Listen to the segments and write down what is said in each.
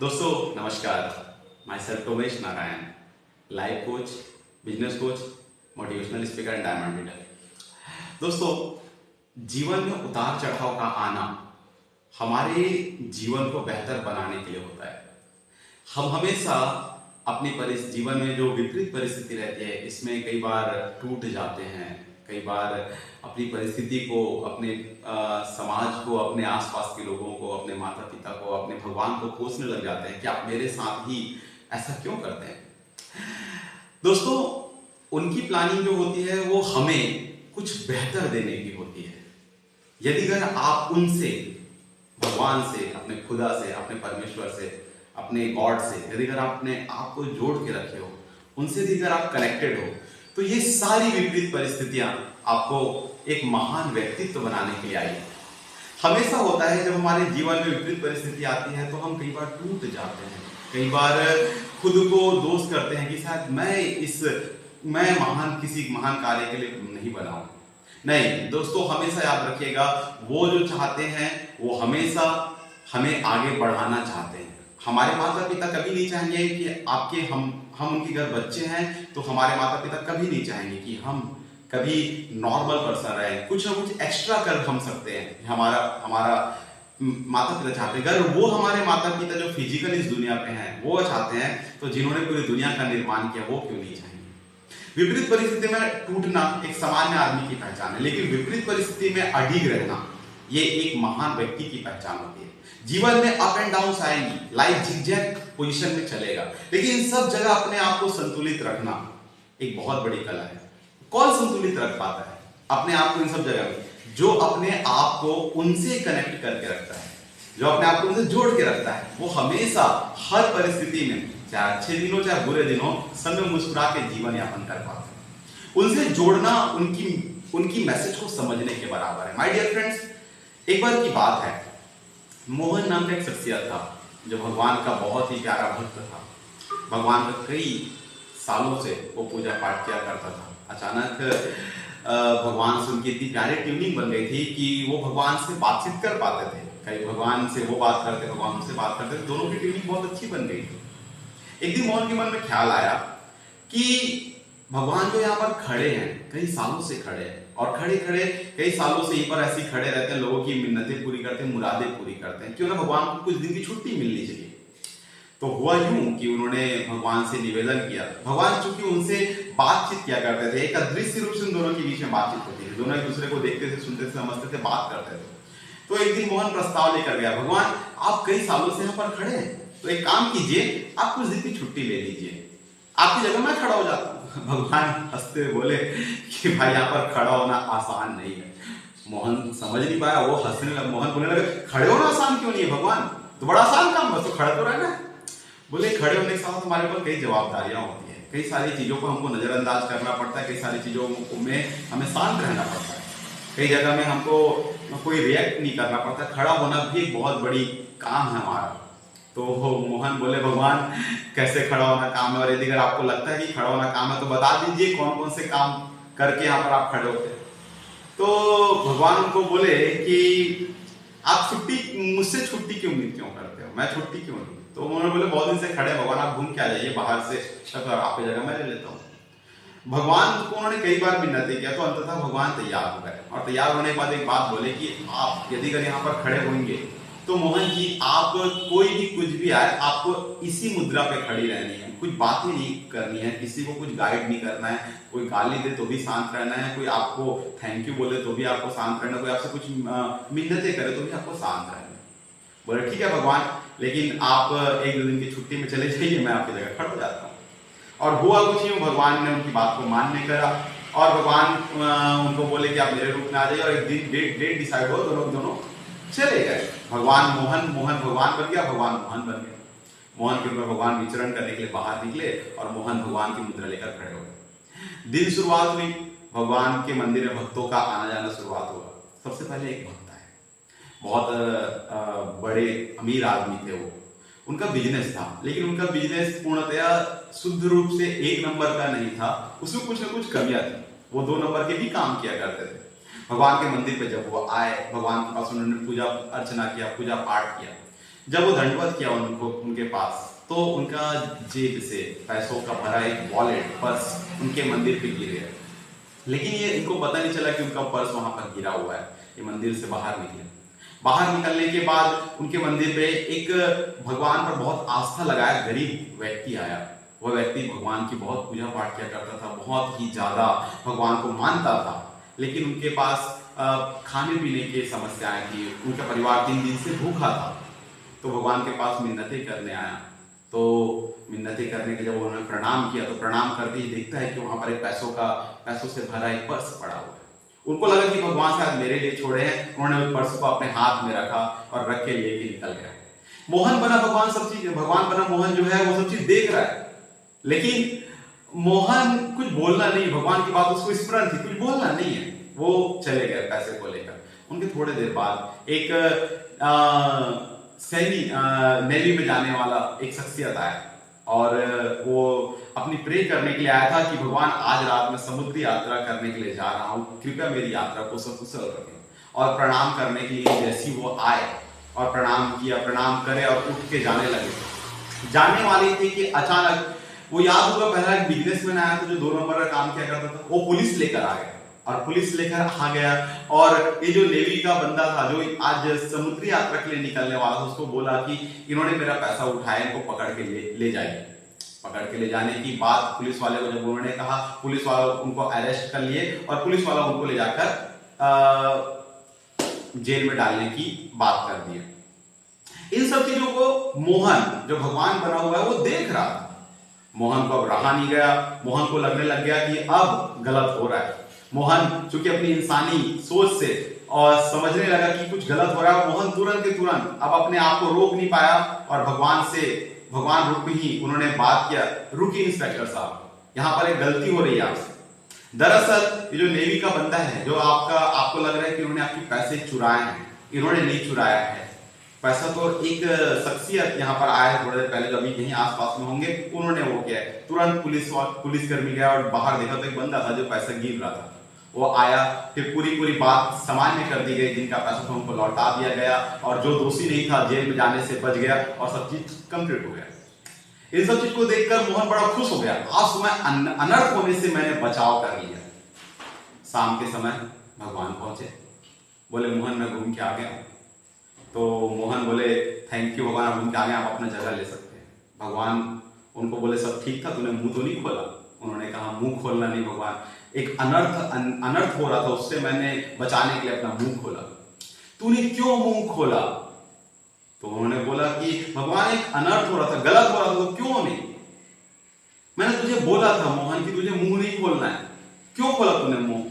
दोस्तों नमस्कार। Myself Tomesh Narayan, life coach, business coach, motivational speaker and diamond leader. दोस्तों, जीवन में उतार चढ़ाव का आना हमारे जीवन को बेहतर बनाने के लिए होता है। हम हमेशा अपनी जीवन में जो विपरीत परिस्थिति रहती है इसमें कई बार टूट जाते हैं। कई बार अपनी परिस्थिति को, अपने समाज को, अपने आसपास के लोगों को, अपने माता पिता को, अपने भगवान को कोसने लग जाते हैं कि आप मेरे साथ ही ऐसा क्यों करते हैं। दोस्तों, उनकी प्लानिंग जो होती है वो हमें कुछ बेहतर देने की होती है। यदि अगर आप उनसे, भगवान से, अपने खुदा से, अपने परमेश्वर से, अपने गॉड से, यदि अगर आप अपने आप को जोड़ के रखे हो, उनसे यदि अगर आप कनेक्टेड हो, तो ये सारी विपरीत परिस्थितियां आपको एक महान व्यक्तित्व बनाने के लिए आई है। हमेशा होता है जब हमारे जीवन में विपरीत परिस्थिति आती है तो हम कई बार टूट जाते हैं, कई बार खुद को दोष करते हैं कि शायद मैं किसी महान कार्य के लिए नहीं बना हूं। नहीं दोस्तों, हमेशा याद रखिएगा, वो जो चाहते हैं वो हमेशा हमें आगे बढ़ाना चाहते हैं। हमारे माता पिता कभी नहीं चाहेंगे कि हम उनके घर बच्चे हैं, तो हमारे माता पिता कभी नहीं चाहेंगे कि हम कभी नॉर्मल पर्सन रहे। कुछ ना कुछ एक्स्ट्रा कर हम सकते हैं। हमारा माता पिता चाहते हैं, अगर वो हमारे माता पिता जो फिजिकल इस दुनिया पे हैं वो चाहते हैं, तो जिन्होंने पूरी दुनिया का निर्माण किया वो क्यों नहीं चाहेंगे। विपरीत परिस्थिति में टूटना एक सामान्य आदमी की पहचान है, लेकिन विपरीत परिस्थिति में अडिग रहना ये एक महान व्यक्ति की पहचान होती है। जीवन में अप एंड डाउन आएंगी, लाइफ झिकझैक पोजीशन में चलेगा, लेकिन इन सब जगह अपने आप को संतुलित रखना एक बहुत बड़ी कला है। कौन संतुलित रख पाता है अपने आप को इन सब जगह में? जो अपने आप को उनसे कनेक्ट करके रखता है, जो अपने आप को उनसे जोड़ के रखता है, वो हमेशा हर परिस्थिति में, चाहे अच्छे दिन हो चाहे बुरे दिन हो, सब में मुस्कुरा के जीवन यापन कर पाता है। उनसे जोड़ना उनकी मैसेज को समझने के बराबर है। माय डियर फ्रेंड्स, एक बार की बात है, मोहन नाम का एक शख्सियत था जो भगवान का बहुत ही प्यारा भक्त था। भगवान का कई सालों से वो पूजा पाठ किया करता था। अचानक भगवान से उनकी इतनी प्यारी ट्यूनिंग बन गई थी कि वो भगवान से बातचीत कर पाते थे। कई भगवान से वो बात करते, भगवान उनसे बात करते थे, दोनों की ट्यूनिंग बहुत अच्छी बन गई थी। एक दिन मोहन के मन में ख्याल आया कि भगवान जो यहाँ पर खड़े हैं, कई सालों से खड़े हैं, और खड़े खड़े कई सालों से यहीं पर ऐसे खड़े रहते हैं, लोगों की मिन्नतें पूरी करते हैं, मुरादें पूरी करते हैं, क्यों ना भगवान को कुछ दिन की छुट्टी मिलनी चाहिए। तो हुआ यूं कि उन्होंने भगवान से निवेदन किया। भगवान चूंकि उनसे बातचीत किया करते थे, एक अदृश्य रूप से उन दोनों के बीच में बातचीत होती थी, दोनों एक दूसरे को देखते थे, सुनते थे, समझते थे, बात करते थे। तो एक दिन मोहन प्रस्ताव लेकर गया, भगवान आप कई सालों से यहाँ पर खड़े हैं, तो एक काम कीजिए, आप कुछ दिन की छुट्टी ले लीजिए, आपकी जगह मैं खड़ा हो जाता हूँ। भगवान हंसते बोले कि भाई यहाँ पर खड़ा होना आसान नहीं है। मोहन समझ नहीं पाया, वो हंसने लगा। मोहन बोलने लगे, खड़े होना आसान क्यों नहीं है भगवान, तो बड़ा आसान काम, बस तो खड़े तो रहना है। बोले खड़े होने के साथ हमारे ऊपर कई जवाबदारियां होती है, कई सारी चीजों को हमको नजरअंदाज करना पड़ता है, कई सारी चीजों में हमें शांत रहना पड़ता है, कई जगह में हमको कोई रिएक्ट नहीं करना पड़ता। खड़ा होना भी एक बहुत बड़ी काम है हमारा। तो मोहन बोले, भगवान कैसे खड़ा होना काम है, और यदि अगर आपको लगता है कि खड़ा होना काम है तो बता दीजिए कौन कौन से काम करके यहाँ पर आप खड़े होते हैं। तो भगवान उनको बोले कि आप मुझसे छुट्टी की उम्मीद क्यों करते हो, मैं छुट्टी क्यों नहीं। तो उन्होंने बोले, बहुत दिन से खड़े, भगवान आप घूम के आ जाइए बाहर से, तब आपकी जगह मैं ले लेता हूँ। भगवान को उन्होंने कई बार मिन्नतें किया, तो अंततः भगवान तैयार हो गए, और तैयार होने के बाद एक बात बोले कि आप यदि अगर यहाँ पर खड़े होंगे तो मोहन जी, आप कोई भी कुछ भी आए, आपको इसी मुद्रा पे खड़ी रहनी है, कुछ बातें नहीं करनी है, किसी को कुछ गाइड नहीं करना है, कोई गाली दे तो भी शांत रहना है, कोई आपको थैंक यू बोले तो भी आपको शांत रहना है, कोई आपसे कुछ मिन्नतें करे तो भी आपको शांत रहना है। बोले ठीक है भगवान, लेकिन आप एक दो दिन की छुट्टी में चले जाइए, मैं आपकी जगह खड़ा हो जाता हूँ। और हुआ कुछ यूं, भगवान ने उनकी बात को मान्य करा, और भगवान उनको बोले कि आप मेरे रूप में आ जाइए, और एक दिन डेट डिसाइड हो, दोनों चले गए। भगवान मोहन भगवान बन गया, भगवान मोहन बन गया। मोहन के ऊपर भगवान विचरण करने के लिए बाहर निकले, और मोहन भगवान की मुद्रा लेकर खड़े हो गए। दिन शुरुआत हुई, भगवान के मंदिर में भक्तों का आना जाना शुरुआत हुआ। सबसे पहले एक भक्त आए, बहुत बड़े अमीर आदमी थे वो, उनका बिजनेस था, लेकिन उनका बिजनेस पूर्णतया शुद्ध रूप से एक नंबर का नहीं था, उसमें कुछ ना कुछ कमियां थी, वो दो नंबर के भी काम किया करते थे। भगवान के मंदिर पे जब वो आए, भगवान के पास उन्होंने पूजा अर्चना किया, पूजा पाठ किया। जब वो दंडवत किया उनको उनके पास, तो उनका जेब से पैसों का भरा एक वॉलेट पर्स उनके मंदिर पे गिर गया। लेकिन ये इनको पता नहीं चला कि उनका पर्स वहां पर गिरा हुआ है। ये मंदिर से बाहर निकले। बाहर निकलने के बाद उनके मंदिर पे एक भगवान पर बहुत आस्था लगाया गरीब व्यक्ति आया। वह व्यक्ति भगवान की बहुत पूजा पाठ किया करता था, बहुत ही ज्यादा भगवान को मानता था, लेकिन उनके पास खाने पीने की समस्याएं थी। उनका परिवार 3 दिन से भूखा था। तो भगवान के पास मिन्नतें करने आया। तो मिन्नतें करने के जब उन्होंने प्रणाम किया, तो प्रणाम करते ही देखता है कि वहां पर एक पैसों से भरा एक पर्स पड़ा हुआ है। उनको लगा कि भगवान शायद मेरे लिए छोड़े हैं। उन्होंने उस पर्स को अपने हाथ में रखा और रख के लेके निकल गया। मोहन बना भगवान बना मोहन जो है वो सब चीज देख रहा है, लेकिन मोहन कुछ बोलना नहीं। भगवान की बात उसको स्मरण थी, कुछ बोलना नहीं है। वो चले गए पैसे को लेकर। उनके थोड़े देर बाद एक नेवी में जाने वाला एक शख्सियत आया और वो अपनी प्रे करने के लिए आया था कि भगवान आज रात में समुद्री यात्रा करने के लिए जा रहा हूं, कृपया मेरी यात्रा को सकुशल रखें। और प्रणाम करने के लिए जैसी वो आए और प्रणाम किया, प्रणाम करे और उठ के जाने लगे। जाने वाले थे कि अचानक वो याद हुआ पहला एक बिजनेसमैन आया था जो 2 नंबर का काम किया करता था। वो पुलिस लेकर आ गया और पुलिस लेकर आ गया। और ये जो नेवी का बंदा था जो आज समुद्री यात्रा के लिए निकलने वाला था, उसको बोला कि इन्होंने मेरा पैसा उठाया, इनको पकड़ के ले जाइए। पकड़ के ले जाने की बात पुलिस वाले को जब उन्होंने कहा, पुलिस वाला उनको अरेस्ट कर लिए और पुलिस वाला उनको ले जाकर जेल में डालने की बात कर दी। इन सब चीजों को मोहन जो भगवान बना हुआ है वो देख रहा था। मोहन को अब रहा नहीं गया। मोहन को लगने लग गया कि अब गलत हो रहा है। मोहन चूंकि अपनी इंसानी सोच से और समझने लगा कि कुछ गलत हो रहा है, मोहन तुरंत के तुरंत अब अपने आप को रोक नहीं पाया और भगवान रुक ही उन्होंने बात किया, रुकिए इंस्पेक्टर साहब, यहाँ पर एक गलती हो रही है आपसे। दरअसल ये जो नेवी का बंदा है जो आपको लग रहा है कि उन्होंने आपके पैसे चुराए हैं, इन्होंने नहीं चुराया है पैसा। तो एक शख्सियत यहाँ पर आया थोड़ी देर पहले, जो अभी कहीं आसपास में होंगे, उन्होंने वो किया है। तुरंत पुलिसकर्मी गया और बाहर देखा तो एक बंदा था जो पैसा गिर रहा था। वो आया, फिर पूरी बात सामान्य कर दी गई। जिनका पैसा था उनको लौटा दिया गया और जो दोषी नहीं था जेल में जाने से बच गया और सब चीज कंप्लीट हो गया। इन सब चीज को देखकर मोहन बड़ा खुश हो गया। आज समय अनर्थ होने से मैंने बचाव कर लिया। शाम के समय भगवान पहुंचे, बोले मोहन मैं घूम के आ गया। तो मोहन बोले थैंक यू भगवान, आप घूम के आ गए, आप अपना जगह ले सकते हैं। भगवान उनको बोले सब ठीक था, तूने मुंह तो नहीं खोला? उन्होंने कहा मुंह खोलना नहीं भगवान, एक अनर्थ हो रहा था, उससे मैंने बचाने के लिए अपना मुंह खोला। तूने क्यों मुंह खोला? तो उन्होंने बोला कि भगवान एक अनर्थ हो रहा था, गलत हो रहा था, तो क्यों नहीं? मैंने तुझे बोला था मोहन कि तुझे मुंह नहीं खोलना है, क्यों खोला तूने मुंह?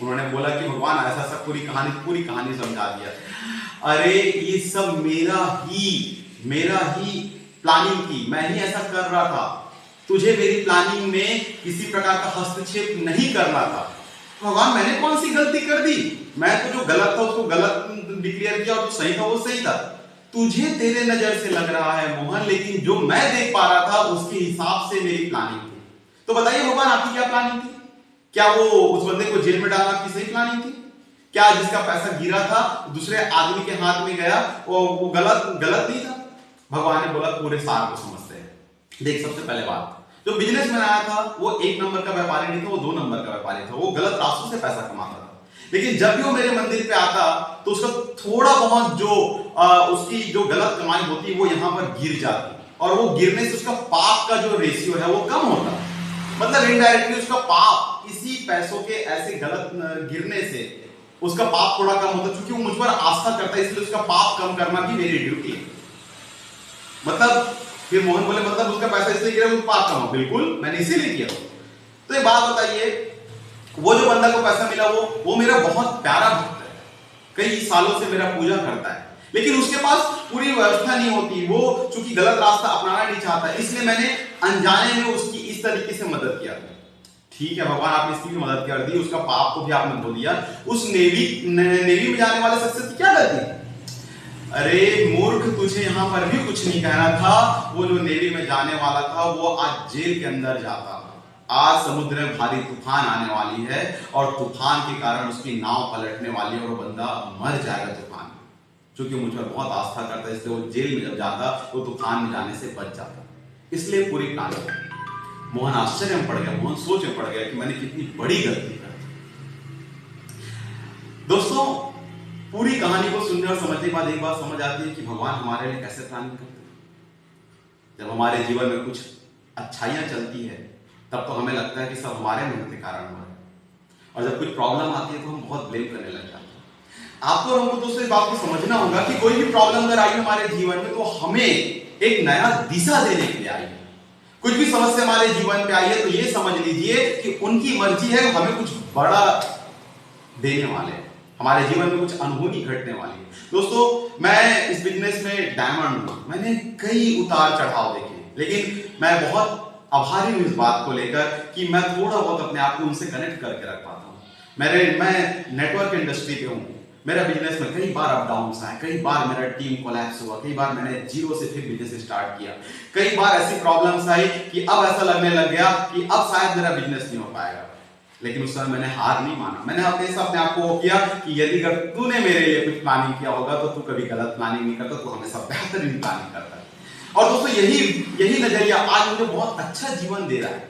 उन्होंने बोला कि भगवान ऐसा सब पूरी कहानी समझा दिया। अरे ये सब मेरा ही प्लानिंग थी, मैं ही ऐसा कर रहा था। तुझे मेरी प्लानिंग में किसी प्रकार का हस्तक्षेप नहीं करना था। भगवान मैंने कौन सी गलती कर दी? मैं तो जो गलत था उसको गलत डिक्लेयर किया और जो सही था वो सही था। तुझे तेरे नजर से लग रहा है मोहन, लेकिन जो मैं देख पा रहा था उसके हिसाब से मेरी प्लानिंग थी। तो बताइए भगवान आपकी क्या प्लानिंग थी? क्या वो उस बंदे को जेल में डालना आपकी सही प्लानिंग थी? क्या जिसका पैसा गिरा था दूसरे आदमी के हाथ में गया वो गलत नहीं था? भगवान ने बोला पूरे सार को समझते हैं। देख, सबसे पहले बात, जो बिजनेसमैन आया था वो 1 नंबर का व्यापारी नहीं था, वो 2 नंबर का व्यापारी था। वो गलत रास्तों से पैसा कमाता था। लेकिन जब भी वो मेरे मंदिर पे आता तो उसका थोड़ा बहुत जो उसकी जो गलत कमाई होती है वो यहाँ पर गिर जाती, और वो गिरने से उसका पाप का जो रेशियो है वो कम होता। मतलब इनडायरेक्टली उसका पाप इसी पैसों के ऐसे गलत गिरने से उसका पाप थोड़ा कम होता। क्योंकि वो मुझ पर आस्था करता है, इसलिए उसका पाप कम करना भी मेरी ड्यूटी है। मतलब फिर मोहन बोले मतलब उसका पैसा इसलिए गिरा वो पाप कमा? बिल्कुल, मैंने इसीलिए किया। तो एक बात बताइए, वो जो बंदा को पैसा मिला वो मेरा बहुत प्यारा भक्त है, कई सालों से मेरा पूजा करता है, लेकिन उसके पास पूरी व्यवस्था नहीं होती। वो चूंकि गलत रास्ता अपनाना नहीं चाहता, इसलिए मैंने अनजाने में उसकी इस तरीके से मदद किया। ठीक है भगवान, आपने इसकी भी मदद कर दी, उसका पाप को भी आपने धो दिया। उस नेवी में जाने वाले शख्स की क्या गलती? अरे मूर्ख, तुझे यहां पर भी कुछ नहीं कहना था। वो जो नेवी में जाने वाला था वो आज जेल के अंदर जाता। आज समुद्र में भारी तूफान आने वाली है और तूफान के कारण उसकी नाव पलटने वाली है और वो बंदा मर जाएगा तूफान में। जो कि मुझ पर बहुत आस्था करता है, इसलिए वो जेल में जब जाता वो तूफान में जाने से बच जाता। इसलिए पूरी प्लानिंग। मोहन आश्चर्य में पड़ गया, मोहन सोच में पड़ गया कि मैंने कितनी बड़ी गलती कर दी। दोस्तों, पूरी कहानी को सुनने और समझने के बाद एक बात समझ आती है कि भगवान हमारे लिए कैसे प्लानिंग करते हैं। जब हमारे जीवन में कुछ अच्छाइयां चलती है तब तो हमें लगता है कि सब हमारे मेहनत के कारण हुआ है, और जब कुछ प्रॉब्लम आती है तो हम बहुत ब्लेम करने लग जाते हैं। आपको और हमको दोस्तों इस बात को समझना होगा कि कोई भी प्रॉब्लम अगर आई हमारे जीवन में तो हमें एक नया दिशा देने के लिए आई है। कुछ भी समस्या हमारे जीवन पे आई है तो ये समझ लीजिए कि उनकी मर्जी है, हमें कुछ बड़ा देने वाले हैं, हमारे जीवन में कुछ अनहोनी घटने वाली है। दोस्तों, मैं इस बिजनेस में डायमंड हूं, मैंने कई उतार चढ़ाव देखे, लेकिन मैं बहुत आभारी हूं इस बात को लेकर कि मैं थोड़ा बहुत अपने आप को उनसे कनेक्ट करके रख पाता हूं। मैं नेटवर्क इंडस्ट्री पे हूं, मेरा बिजनेस में कई बार अप डाउन आए, कई बार मेरा टीम कोलैप्स हुआ, कई बार मैंने जीरो से फिर बिजनेस स्टार्ट किया, कई बार ऐसी प्रॉब्लम्स आई कि अब ऐसा लगने लग गया कि अब शायद मेरा बिजनेस नहीं हो पाएगा। लेकिन उस समय मैंने हार नहीं माना, मैंने अपने आप को किया कि यदि अगर तूने मेरे लिए कुछ प्लानिंग किया होगा तो तू कभी गलत प्लानिंग नहीं करता, तू हमेशा बेहतरीन प्लानिंग करता है। और दोस्तों, यही नजरिया आज मुझे बहुत अच्छा जीवन दे रहा है।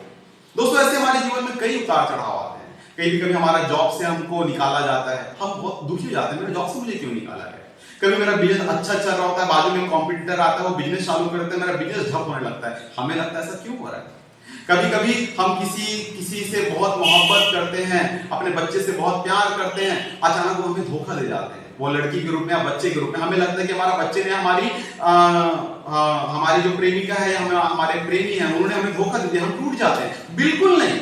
दोस्तों, ऐसे हमारे जीवन में कई उतार चढ़ाव आते हैं। कभी हमारा जॉब से हमको निकाला जाता है, हम बहुत दुखी हो जाते हैं, मेरे जॉब से मुझे क्यों निकाला गया। कभी मेरा बिजनेस अच्छा चल रहा होता है, बाजू में कॉम्पिटिटर आता है, वो बिजनेस चालू करते हैं, मेरा बिजनेस ठप होने लगता है, हमें लगता है ऐसा क्यों हो रहा है। कभी कभी हम किसी से बहुत मोहब्बत करते हैं, अपने बच्चे से बहुत प्यार करते हैं, अचानक वो हमें धोखा दे जाते हैं, वो लड़की के रूप में या बच्चे के रूप में। हमें लगता है कि हमारा बच्चे ने हमारी जो प्रेमिका है, हमारे प्रेमी है, उन्होंने हमें धोखा दे दिया, हम टूट जाते हैं। बिल्कुल नहीं,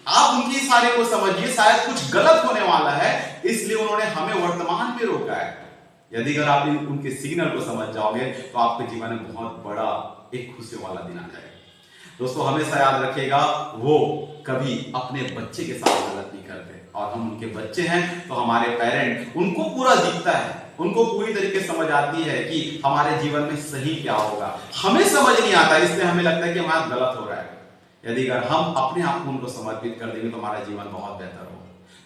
आप उनकी इशारे को समझिए, शायद कुछ गलत होने वाला है, इसलिए उन्होंने हमें वर्तमान में रोका है। यदि अगर आप उनके सिग्नल को समझ जाओगे तो आपके जीवन में बहुत बड़ा एक खुशी वाला दिन आ जाएगा। दोस्तों, हमेशा याद रखिएगा, वो कभी अपने बच्चे के साथ गलत नहीं करते, और हम उनके बच्चे हैं तो हमारे पेरेंट, उनको पूरा दिखता है, उनको पूरी तरीके समझ आती है कि हमारे जीवन में सही क्या होगा। हमें समझ नहीं आता, इसलिए हमें लगता है कि हमारा गलत हो रहा है। यदि अगर हम अपने आप को उनको समर्पित कर देंगे तो हमारा जीवन बहुत बेहतर होगा।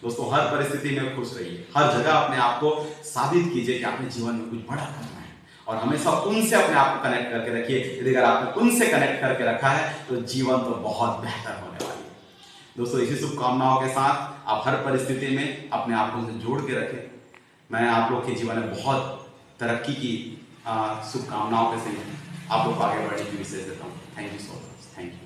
दोस्तों, हर परिस्थिति में खुश रहिए, हर जगह अपने आप को साबित कीजिए कि आपने जीवन में कुछ बड़ा करना है, और हमेशा उनसे अपने आप को कनेक्ट करके रखिए। यदि अगर आपने उनसे कनेक्ट करके रखा है तो जीवन तो बहुत बेहतर होने वाली है। दोस्तों, इसी शुभकामनाओं के साथ आप हर परिस्थिति में अपने आप को उनसे जोड़ के रखें। मैं आप लोग के जीवन में बहुत तरक्की की शुभकामनाओं के साथ आप लोग आगे बढ़ने की विशेष देता हूँ। Thank you so much. Thank you.